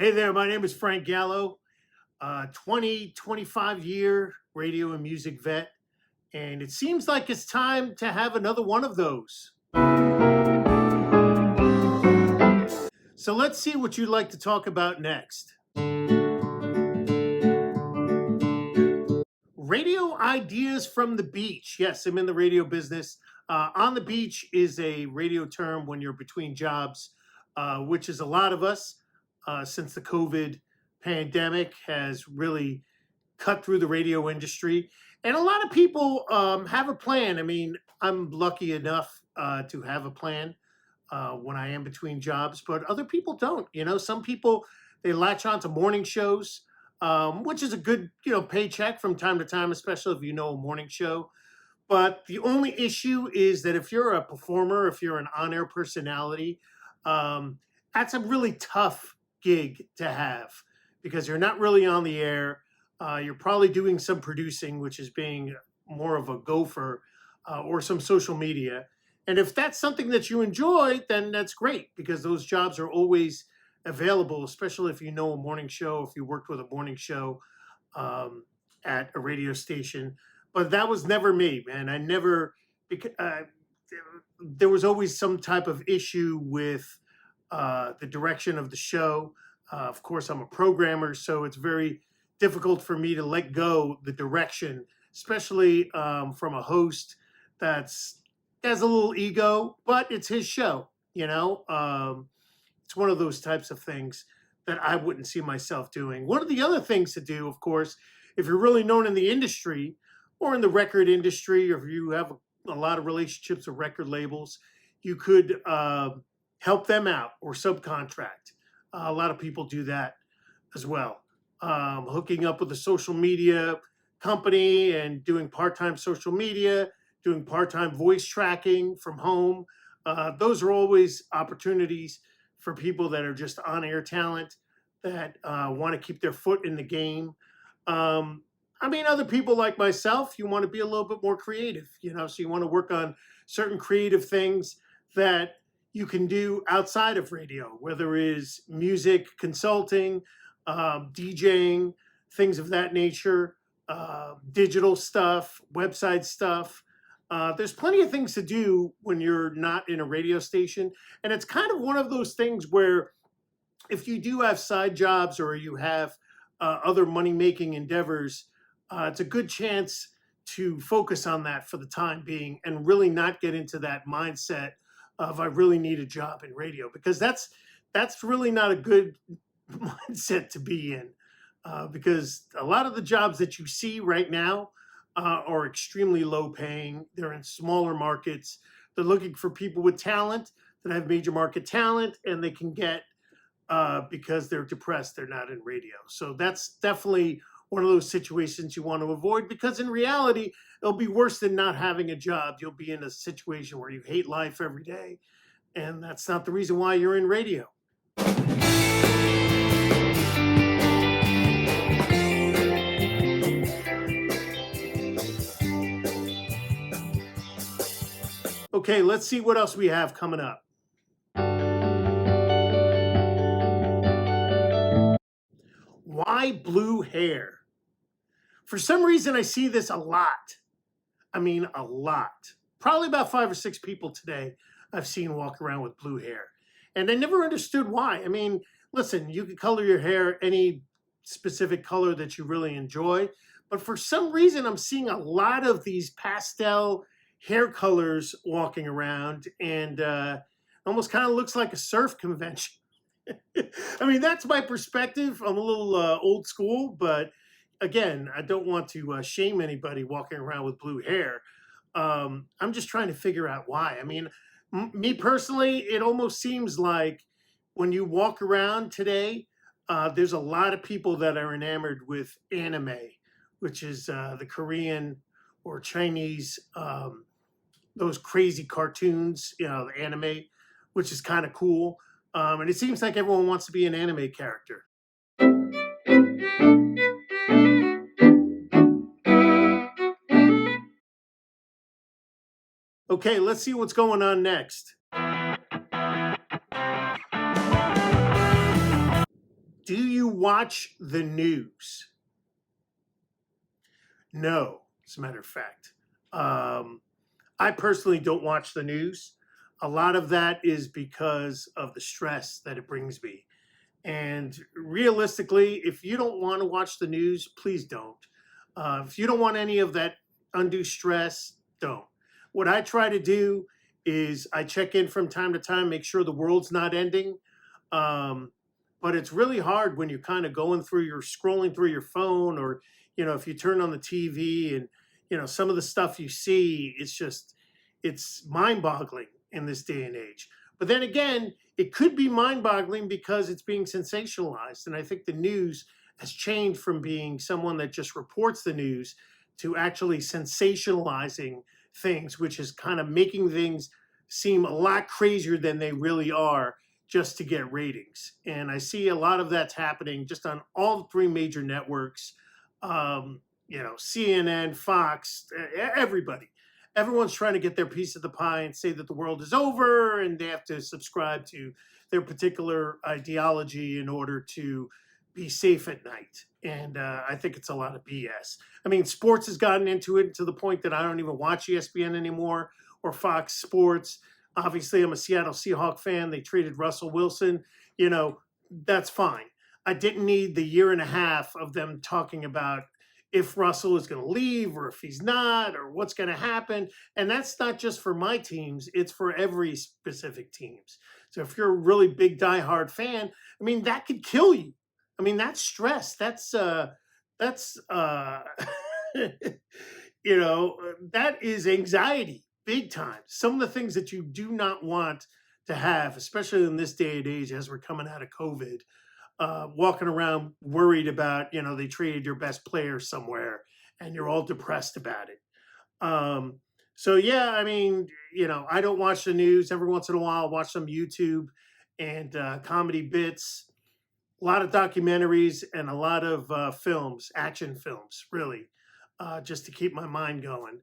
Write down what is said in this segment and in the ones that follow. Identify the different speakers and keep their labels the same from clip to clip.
Speaker 1: Hey there, my name is Frank Gallo, 25-year radio and music vet, and it seems like it's time to have another one of those. So let's see what you'd like to talk about next. Radio ideas from the beach. Yes, I'm in the radio business. On the beach is a radio term when you're between jobs, which is a lot of us since the COVID pandemic has really cut through the radio industry. And a lot of people have a plan. I mean, I'm lucky enough to have a plan when I am between jobs, but other people don't. You know, some people they latch on to morning shows, which is a good paycheck from time to time, especially if you know a morning show. But the only issue is that if you're a performer, if you're an on-air personality, um, that's a really tough gig to have because you're not really on the air. You're probably doing some producing, which is being more of a gopher, or some social media. And if that's something that you enjoy, then that's great because those jobs are always available, especially if you know a morning show, if you worked with a morning show um, at a radio station. But that was never me, man. I never, there was always some type of issue with the direction of the show. Of course, I'm a programmer, so it's very difficult for me to let go the direction, especially from a host that's has a little ego, but it's his show. It's one of those types of things that I wouldn't see myself doing. One of the other things to do, of course, if you're really known in the industry or in the record industry, or if you have a lot of relationships with record labels, you could help them out or subcontract. A lot of people do that as well. Hooking up with a social media company and doing part-time social media, doing part-time voice tracking from home. Those are always opportunities for people that are just on-air talent that want to keep their foot in the game. I mean, other people like myself, you want to be a little bit more creative, so you want to work on certain creative things that you can do outside of radio, whether it is music consulting, DJing, things of that nature, digital stuff, website stuff. There's plenty of things to do when you're not in a radio station. And it's kind of one of those things where if you do have side jobs or you have other money making endeavors, it's a good chance to focus on that for the time being and really not get into that mindset of I really need a job in radio, because that's really not a good mindset to be in, because a lot of the jobs that you see right now are extremely low paying. They're in smaller markets. They're looking for people with talent that have major market talent, and they can get because they're depressed, they're not in radio. So that's definitely one of those situations you want to avoid, because in reality, it'll be worse than not having a job. You'll be in a situation where you hate life every day, and that's not the reason why you're in radio. Okay, let's see what else we have coming up. Why blue hair? For some reason, I see this a lot. I mean, a lot. Probably about 5 or 6 people today I've seen walk around with blue hair. And I never understood why. I mean, listen, you can color your hair any specific color that you really enjoy. But for some reason, I'm seeing a lot of these pastel hair colors walking around, and almost kind of looks like a surf convention. I mean, that's my perspective. I'm a little old school, but again, I don't want to shame anybody walking around with blue hair. I'm just trying to figure out why. I mean, me personally, it almost seems like when you walk around today, there's a lot of people that are enamored with anime, which is the Korean or Chinese, those crazy cartoons, the anime, which is kind of cool. And it seems like everyone wants to be an anime character. Okay, let's see what's going on next. Do you watch the news? No, as a matter of fact. I personally don't watch the news. A lot of that is because of the stress that it brings me. And realistically, if you don't want to watch the news, please don't. If you don't want any of that undue stress, don't. What I try to do is I check in from time to time, make sure the world's not ending. Um, but it's really hard when you're kind of going through your scrolling through your phone, or if you turn on the TV and some of the stuff you see, it's mind-boggling in this day and age. But then again, it could be mind-boggling because it's being sensationalized, and I think the news has changed from being someone that just reports the news to actually sensationalizing things, which is kind of making things seem a lot crazier than they really are, just to get ratings. And I see a lot of that's happening just on all three major networks, CNN, Fox, everybody. Everyone's trying to get their piece of the pie and say that the world is over and they have to subscribe to their particular ideology in order to be safe at night. And I think it's a lot of BS. I mean, sports has gotten into it to the point that I don't even watch ESPN anymore or Fox Sports. Obviously, I'm a Seattle Seahawks fan. They traded Russell Wilson. That's fine. I didn't need the year and a half of them talking about if Russell is going to leave or if he's not or what's going to happen. And that's not just for my teams. It's for every specific teams. So if you're a really big diehard fan, I mean, that could kill you. I mean, that's stress. That's that is anxiety. Big time. Some of the things that you do not want to have, especially in this day and age as we're coming out of COVID, walking around worried about, they traded your best player somewhere and you're all depressed about it. So yeah, I mean, I don't watch the news. Every once in a while, I'll watch some YouTube and comedy bits, a lot of documentaries and a lot of films, action films, really, just to keep my mind going.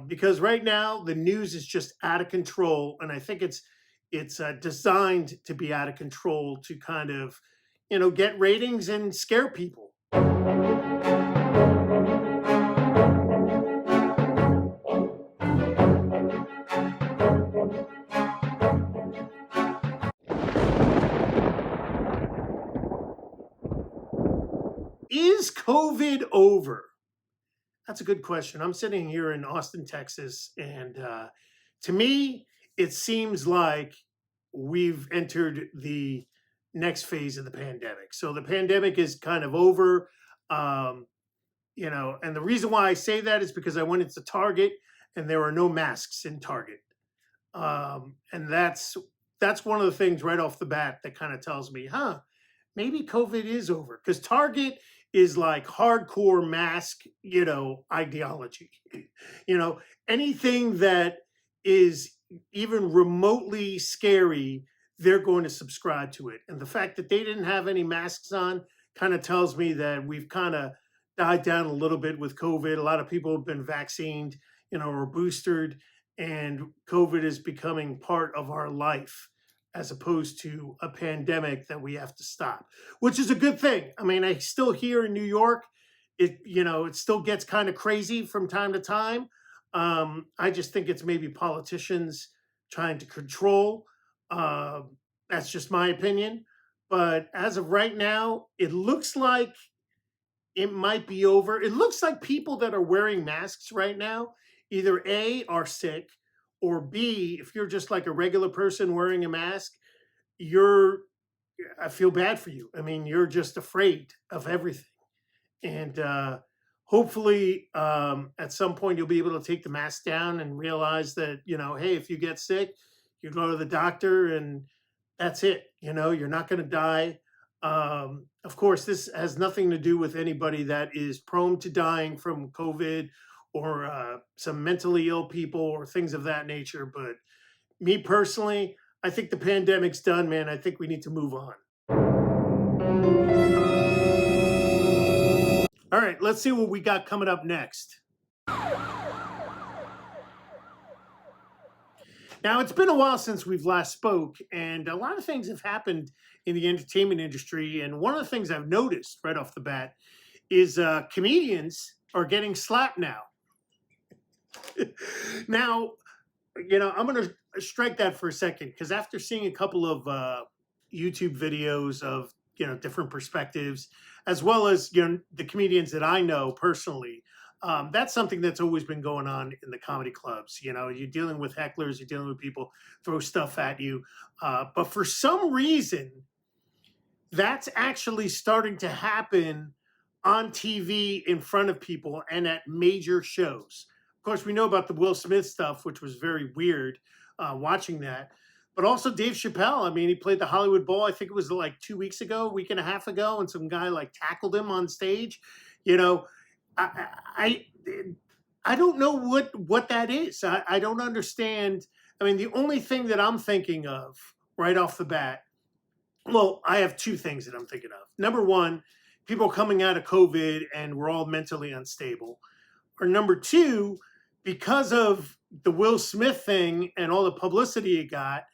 Speaker 1: Because right now the news is just out of control, and I think it's designed to be out of control to kind of get ratings and scare people. Is COVID over? That's a good question. I'm sitting here in Austin, Texas, and to me, it seems like we've entered the next phase of the pandemic. So the pandemic is kind of over, and the reason why I say that is because I went into Target and there are no masks in Target, and that's one of the things right off the bat that kind of tells me, maybe COVID is over, because Target is like hardcore mask, ideology. Anything that is even remotely scary, they're going to subscribe to it. And the fact that they didn't have any masks on kind of tells me that we've kind of died down a little bit with COVID. A lot of people have been vaccinated, or boosted, and COVID is becoming part of our life, as opposed to a pandemic that we have to stop, which is a good thing. I mean, I still here in New York, it still gets kind of crazy from time to time. I just think it's maybe politicians trying to control. That's just my opinion. But as of right now, it looks like it might be over. It looks like people that are wearing masks right now, either A, are sick, or B, if you're just like a regular person wearing a mask, I feel bad for you. I mean, you're just afraid of everything. And hopefully at some point you'll be able to take the mask down and realize that, hey, if you get sick, you go to the doctor and that's it. You're not going to die. Of course, this has nothing to do with anybody that is prone to dying from COVID or some mentally ill people or things of that nature. But me personally, I think the pandemic's done, man. I think we need to move on. All right, let's see what we got coming up next. Now, it's been a while since we've last spoke, and a lot of things have happened in the entertainment industry. And one of the things I've noticed right off the bat is comedians are getting slapped now. Now, I'm going to strike that for a second because after seeing a couple of YouTube videos of different perspectives, as well as the comedians that I know personally, that's something that's always been going on in the comedy clubs. You're dealing with hecklers, you're dealing with people throw stuff at you, but for some reason, that's actually starting to happen on TV in front of people and at major shows. Of course, we know about the Will Smith stuff, which was very weird watching that. But also Dave Chappelle. I mean, he played the Hollywood Bowl. I think it was like 2 weeks ago, a week and a half ago, and some guy like tackled him on stage. You know, I I, I don't know what that is. I don't understand. I mean, the only thing that I'm thinking of right off the bat, well, I have two things that I'm thinking of. Number one, people coming out of COVID and we're all mentally unstable. Or number two, because of the Will Smith thing and all the publicity it got,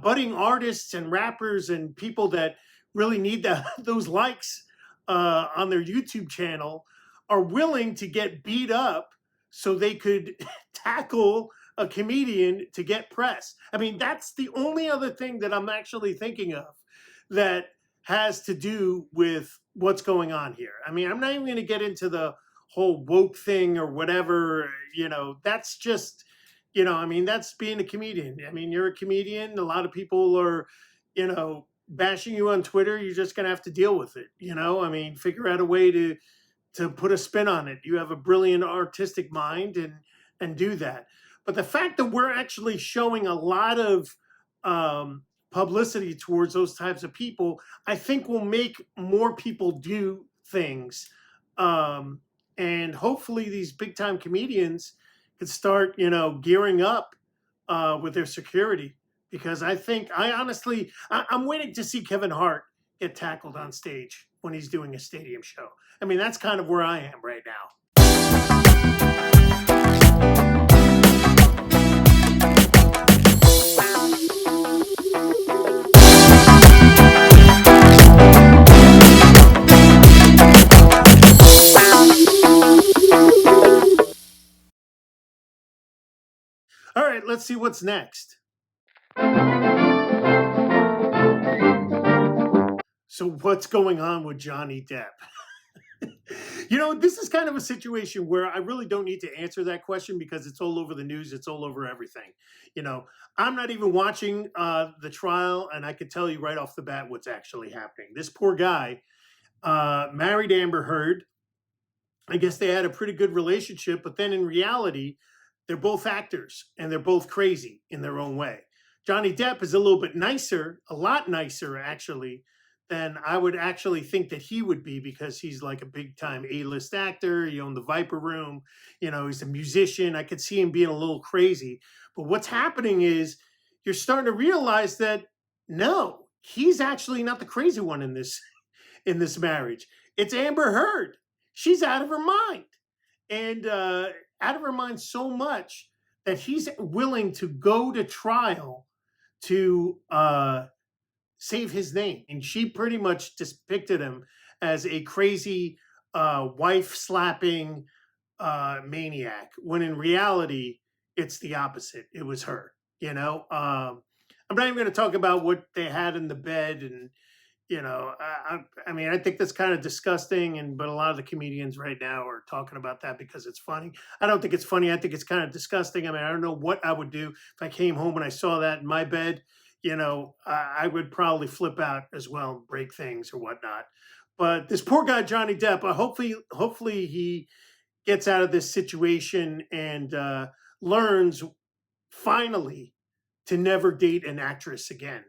Speaker 1: budding artists and rappers and people that really need those likes on their YouTube channel are willing to get beat up so they could tackle a comedian to get press. I mean, that's the only other thing that I'm actually thinking of that has to do with what's going on here. I mean, I'm not even going to get into the whole woke thing or whatever. That's just, I mean, that's being a comedian. I mean, you're a comedian. A lot of people are, bashing you on Twitter. You're just going to have to deal with it. I mean, figure out a way to put a spin on it. You have a brilliant artistic mind and do that. But the fact that we're actually showing a lot of publicity towards those types of people, I think will make more people do things. And hopefully these big time comedians could start, gearing up with their security. Because I'm waiting to see Kevin Hart get tackled on stage when he's doing a stadium show. I mean, that's kind of where I am right now. All right, let's see what's next. So, what's going on with Johnny Depp? This is kind of a situation where I really don't need to answer that question because it's all over the news, it's all over everything. I'm not even watching the trial, and I could tell you right off the bat what's actually happening. This poor guy married Amber Heard. I guess they had a pretty good relationship, but then in reality, they're both actors and they're both crazy in their own way. Johnny Depp is a little bit nicer, a lot nicer actually, than I would actually think that he would be because he's like a big time A-list actor. He owned the Viper Room. He's a musician. I could see him being a little crazy. But what's happening is you're starting to realize that no, he's actually not the crazy one in this marriage. It's Amber Heard. She's out of her mind. And out of her mind so much that he's willing to go to trial to save his name. And she pretty much depicted him as a crazy wife slapping maniac, when in reality, it's the opposite. It was her. I'm not even going to talk about what they had in the bed and I mean, I think that's kind of disgusting, but a lot of the comedians right now are talking about that because it's funny. I don't think it's funny. I think it's kind of disgusting. I mean, I don't know what I would do if I came home and I saw that in my bed. I would probably flip out as well and break things or whatnot. But this poor guy, Johnny Depp, hopefully he gets out of this situation and learns finally to never date an actress again.